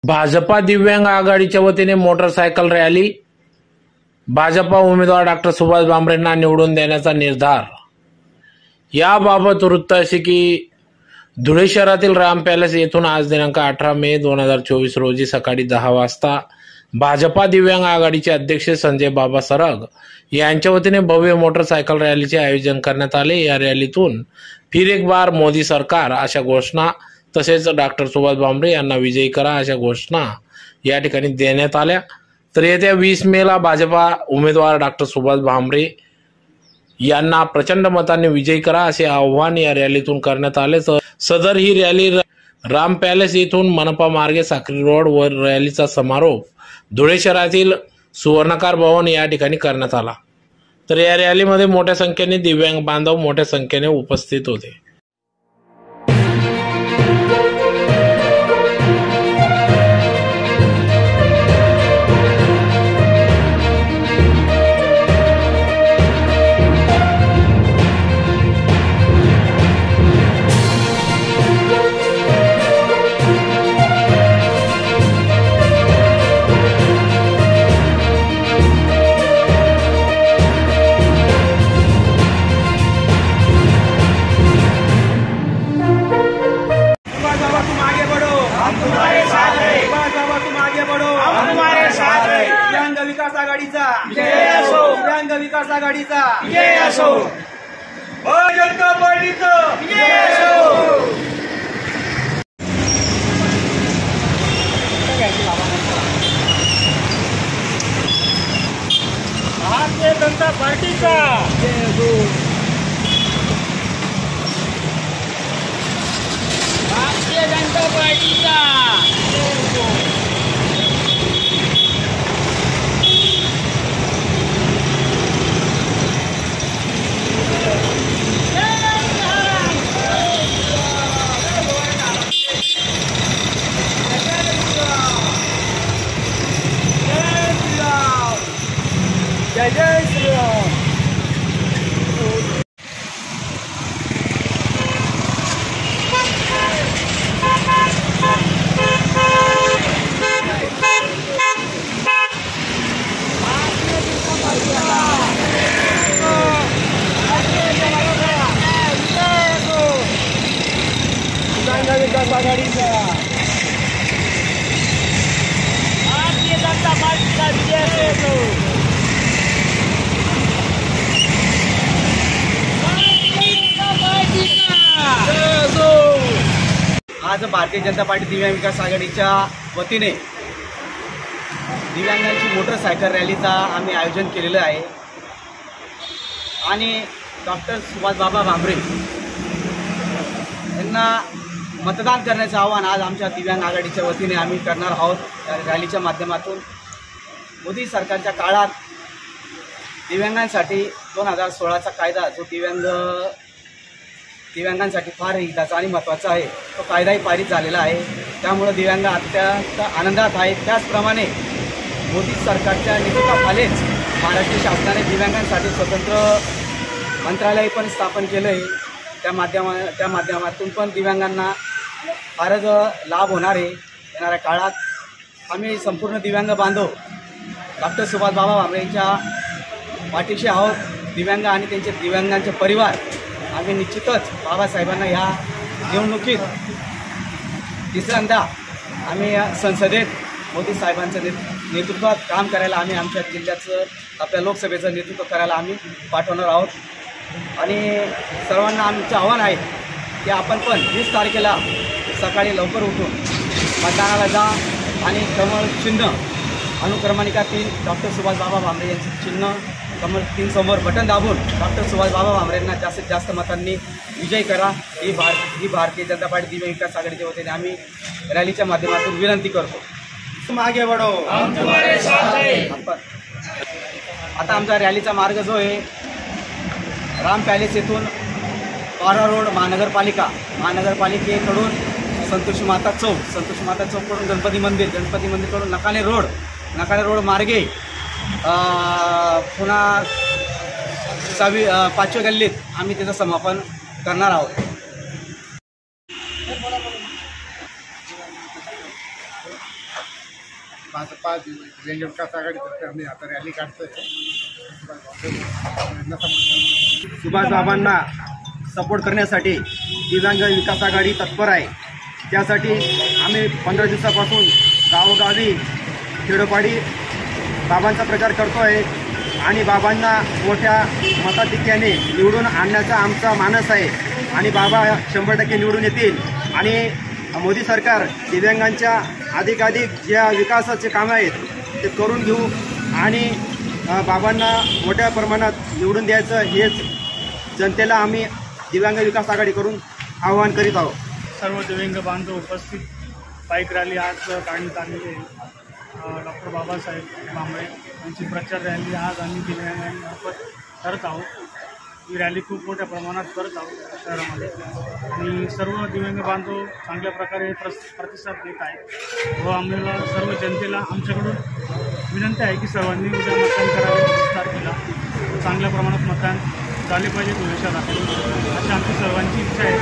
भाजपा दिव्यांग आघाडीच्या वतीने मोटरसायकल रॅली, भाजपा उमेदवार डॉक्टर सुभाष भामरेंना निवडून देण्याचा निर्धार। याबाबत वृत्त असे की धुळे शहरातील राम पॅलेस येथून आज दिनांक 18 मे 2024 रोजी सकाळी 10 वाजता भाजपा दिव्यांग आघाडीचे अध्यक्ष संजय बाबा सरग यांच्या वतीने भव्य मोटरसायकल रॅलीचे आयोजन करण्यात आले। या रॅलीतून फिर एक बार मोदी सरकार अशा घोषणा तसेच डॉक्टर सुभाष भामरे यांना विजयी करा अशा घोषणा या ठिकाणी देण्यात आल्या। तर येत्या 20 मेला भाजपा उमेदवार डॉक्टर सुभाष भामरे यांना प्रचंड मतांनी विजयी करा असे आवाहन या रॅलीतून करण्यात आले। सदर ही रॅली राम पॅलेस येथून मनपा मार्गे साक्री रोड वर रॅलीचा समारोप धुळे शहरातील सुवर्णकार भवन या ठिकाणी करण्यात आला। तर या रॅलीमध्ये मोठ्या संख्येने दिव्यांग बांधव मोठ्या संख्येने उपस्थित होते। विकास आघाडीचा विजय असो, दिव्यांग विकास आघाडीचा विजय असो, भारतीय जनता पार्टीचा विजय असो। भारतीय जनता पार्टीचा विजय असो, भारतीय जनता पार्टीचा जय जय श्रीराम। विकास आघाडीचा भारतीय जनता पार्टीचा विजय असो। आज भारतीय जनता पार्टी दिव्यांग विकास आघाडीच्या वतीने दिव्यांगांची मोटरसायकल रॅलीचा आम्ही आयोजन केलेलं आहे आणि डॉक्टर सुभाष बाबा भामरे यांना मतदान करण्याचं आवाहन आज आमच्या दिव्यांग आघाडीच्या वतीने आम्ही करणार आहोत। रॅलीच्या माध्यमातून मोदी सरकारच्या काळात दिव्यांगांसाठी 2016चा कायदा जो दिव्यांगांसाठी फार हिताचा आणि महत्त्वाचा आहे तो कायदाही पारित झालेला आहे। त्यामुळे दिव्यांग अत्यंत आनंदात आहेत। त्याचप्रमाणे मोदी सरकारच्या नेतृत्वाखालीच महाराष्ट्र शासनाने दिव्यांगांसाठी स्वतंत्र मंत्रालय पण स्थापन केलं आहे। त्या माध्यमातून पण दिव्यांगांना फारच लाभ होणार आहे। येणाऱ्या काळात आम्ही संपूर्ण दिव्यांग बांधव डॉक्टर सुभाष बाबा भामरे यांच्या पाठीशी आहोत। दिव्यांग आणि त्यांचे दिव्यांगांचे परिवार आम्ही निश्चितच बाबासाहेबांना ह्या निवडणुकीत तिसऱ्यांदा आम्ही संसदेत मोदी साहेबांच्या नेतृत्वात काम करायला आम्ही आमच्या जिल्ह्याचं आपल्या लोकसभेचं नेतृत्व करायला आम्ही पाठवणार आहोत। आणि सर्वांना आमचं आव्हान आहे की आपण पण 20 तारखेला सकाळी लवकर उठून मतदानाला जा आणि कमळ चिन्ह अनुक्रमानिका 3 डॉक्टर सुभाष बाबा भामरे यांचे चिन्ह कमल 3 समोर बटन दाबून डॉक्टर सुभाष बाबा भामरेंना जास्तीत जास्त मतांनी विजयी करा ही भारतीय जनता पार्टी दिव्यांग विकास आघाडीच्या वतीने आम्ही रॅलीच्या माध्यमातून विनंती करतो। तुम आगे बढ़ो, हम तुम्हारे साथ हैं। आता आमचा रॅलीचा मार्ग जो आहे राम पॅलेस येथून पारा रोड महानगरपालिकेकडून संतोषी माता चौकडून गणपती मंदिरकडून नकाने रोड मार्गे पुन्हा 5व्या गल्लीत आम्ही त्याचं समापन करणार आहोत। पाच दिव्यांग विकास आघाडी सरकारने आता रॅली काढतोय. सुभाष बाबांना सपोर्ट करण्यासाठी दिव्यांग विकास आघाडी तत्पर आहे. त्यासाठी आम्ही 15 दिवसापासून गावोगावी खेडोपाडी बाबांचा प्रचार करतो आहे आणि बाबांना मोठ्या मताधिक्याने निवडून आणण्याचा आमचा मानस आहे आणि बाबा 100% निवडून येतील. आणि मोदी सरकार दिव्यांगांच्या अधिकाधिक ज्या विकासाचे कामं आहेत ते करून घेऊ आणि बाबांना मोठ्या प्रमाणात निवडून द्यायचं हेच जनतेला आम्ही दिव्यांग विकास आघाडी करून आवाहन करीत आहोत. सर्व दिव्यांग बांधव उपस्थित बाईक रॅली आज काढण्यात आलेली आहे. डॉक्टर बाबासाहेब भामरे यांची प्रचार रॅली आज आम्ही दिव्यांगांमार्फत करत आहोत. ही रॅली खूप मोठ्या प्रमाणात करत आहोत शहरामध्ये आणि सर्व दिव्यांग बांधव चांगल्या प्रकारे प्रतिसाद देत आहेत व आम्हाला सर्व जनतेला आमच्याकडून विनंती आहे की सर्वांनी उद्या मतदान करावे. 20 तारखेला चांगल्या प्रमाणात मतदान झाले पाहिजे भविष्यात अशी आमची सर्वांची इच्छा आहे.